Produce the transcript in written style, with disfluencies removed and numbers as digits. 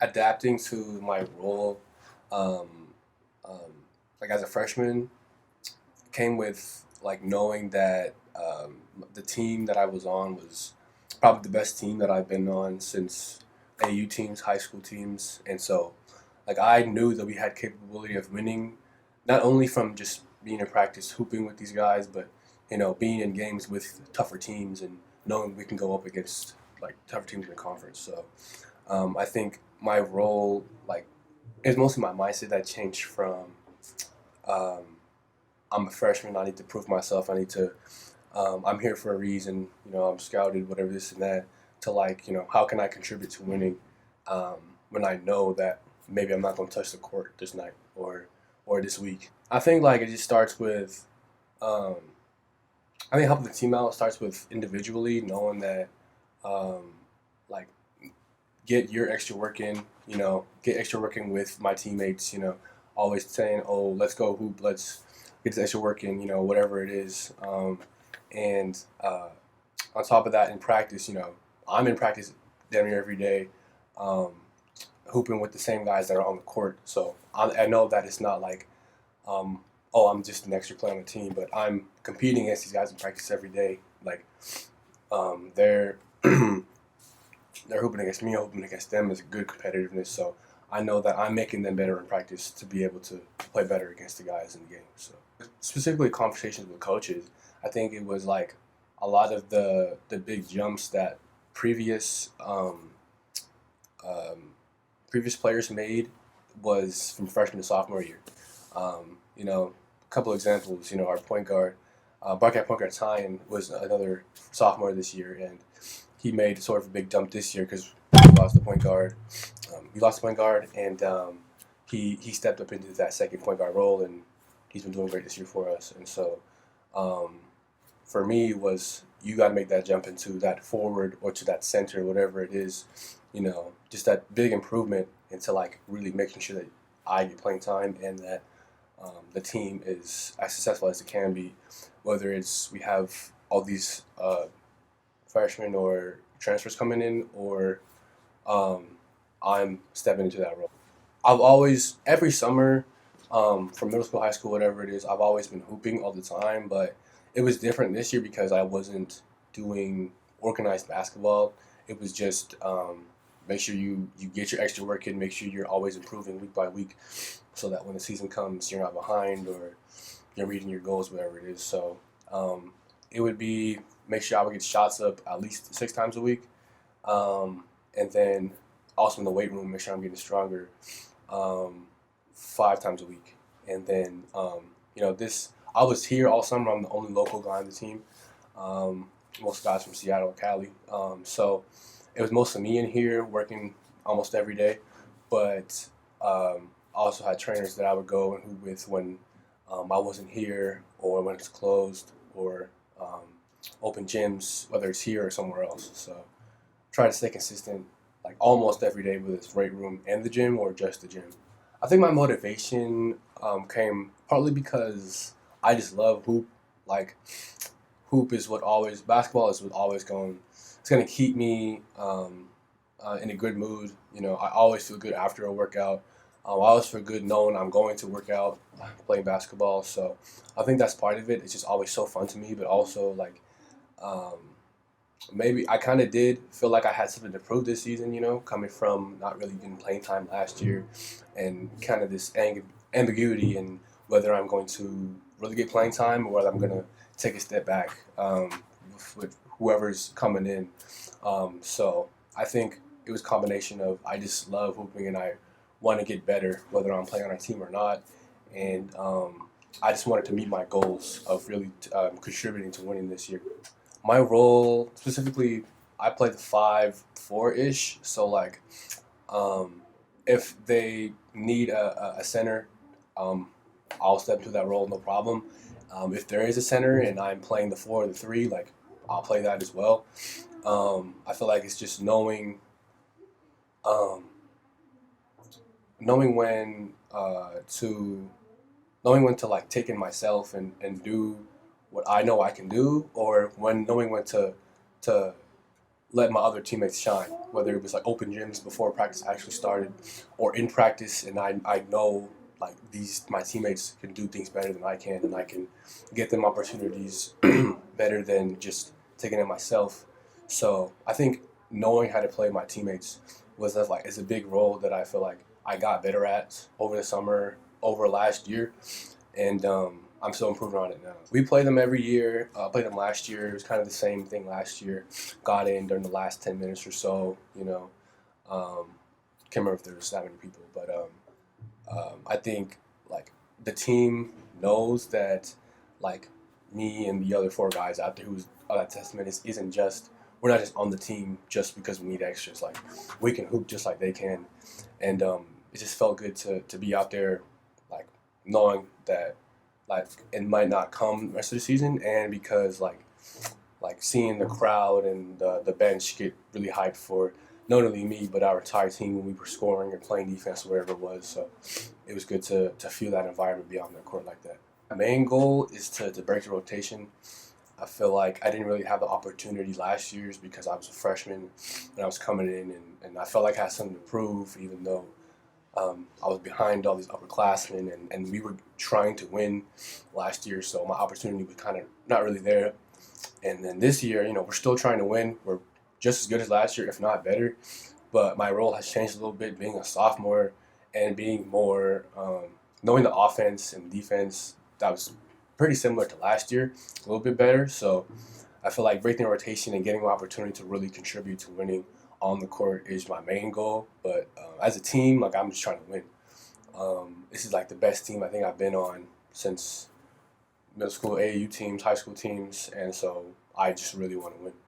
adapting to my role, um, um, like as a freshman, came with like knowing that the team that I was on was probably the best team that I've been on since AU teams, high school teams, and so like I knew that we had capability of winning, not only from just being in practice hooping with these guys, but being in games with tougher teams and knowing we can go up against like tougher teams in the conference. So I think my role like is mostly my mindset that changed from um, I'm a freshman. I need to prove myself. I need to. I'm here for a reason. I'm scouted, whatever this and that. To like, how can I contribute to winning um, when I know that maybe I'm not going to touch the court this night or this week. I think like it just starts with. Um, I think helping the team out starts with individually knowing that, um, like, get your extra work in. Get extra work in with my teammates. Always saying, "Oh, let's go hoop. Let's get this extra work in." Whatever it is. And on top of that, in practice, I'm in practice damn near every day, um, hooping with the same guys that are on the court. So I know that it's not like, um, oh, I'm just an extra player on the team, but I'm competing against these guys in practice every day. Like they're they're hooping against me, I'm hooping against them. Is a good competitiveness. So I know that I'm making them better in practice to be able to play better against the guys in the game. So specifically conversations with coaches, I think it was like a lot of the big jumps that previous um, previous players made was from freshman to sophomore year. A couple of examples. Our point guard, Buckeye point guard Tyan was another sophomore this year, and he made sort of a big jump this year because we lost the point guard. We lost the point guard, and he stepped up into that second point guard role, and he's been doing great this year for us. And so, um, for me, it was you got to make that jump into that forward or to that center, whatever it is. Just that big improvement into like really making sure that I get playing time and that the team is as successful as it can be, whether it's we have all these freshmen or transfers coming in, or um, I'm stepping into that role. I've always, every summer, from middle school, high school, whatever it is, I've always been hooping all the time, but it was different this year because I wasn't doing organized basketball. It was just make sure you get your extra work in, make sure you're always improving week by week so that when the season comes, you're not behind or you're meeting your goals, whatever it is. So um, it would be make sure I would get shots up at least 6 times a week. And then also in the weight room, make sure I'm getting stronger 5 times a week. And then, this I was here all summer. I'm the only local guy on the team. Um, Most guys from Seattle or Cali. So it was mostly me in here working almost every day. But I also had trainers that I would go and hoop with when I wasn't here or when it's closed or um, open gyms, whether it's here or somewhere else. So try to stay consistent like almost every day, whether it's weight room and the gym or just the gym. I think my motivation came partly because I just love hoop. Like hoop is what always basketball is what always going. It's gonna keep me in a good mood. I always feel good after a workout. I always feel good knowing I'm going to work out playing basketball. So I think that's part of it. It's just always so fun to me, but also like um, maybe I kind of did feel like I had something to prove this season, coming from not really getting playing time last year and kind of this ambiguity in whether I'm going to really get playing time or whether I'm going to take a step back with whoever's coming in. So I think it was a combination of I just love hooping and I want to get better, whether I'm playing on a team or not. And I just wanted to meet my goals of really contributing to winning this year. My role specifically, I play the 5-4 ish. So like, um, if they need a center, um, I'll step into that role, no problem. If there is a center and I'm playing the 4 or the 3, like I'll play that as well. I feel like it's just um, knowing when knowing when to like take in myself and do what I know I can do, or when knowing when to let my other teammates shine, whether it was like open gyms before practice actually started, or in practice, and I know like these my teammates can do things better than I can, and I can get them opportunities better than just taking it myself. So I think knowing how to play my teammates was like is a big role that I feel like I got better at over the summer, over last year, and I'm still improving on it now. We play them every year. Played them last year. It was kind of the same thing last year. Got in during the last 10 minutes or so. Um, can't remember if there was that many people, but I think like the team knows that like me and the other four guys out there who's on that testament isn't just we're not just on the team just because we need extras. Like we can hoop just like they can, and it just felt good to be out there, like knowing that like it might not come the rest of the season, and because like seeing the crowd and the bench get really hyped for not only me but our entire team when we were scoring or playing defense or whatever it was. So it was good to feel that environment be on the court like that. My main goal is to break the rotation. I feel like I didn't really have the opportunity last year's because I was a freshman and I was coming in, and I felt like I had something to prove, even though I was behind all these upperclassmen, and we were trying to win last year, so my opportunity was kind of not really there. And then this year, we're still trying to win. We're just as good as last year, if not better. But my role has changed a little bit, being a sophomore and being more knowing the offense and defense. That was pretty similar to last year, a little bit better. So I feel like breaking the rotation and getting an opportunity to really contribute to winning on the court is my main goal. But as a team, like I'm just trying to win. This is like the best team I think I've been on since middle school AAU teams, high school teams, and so I just really want to win.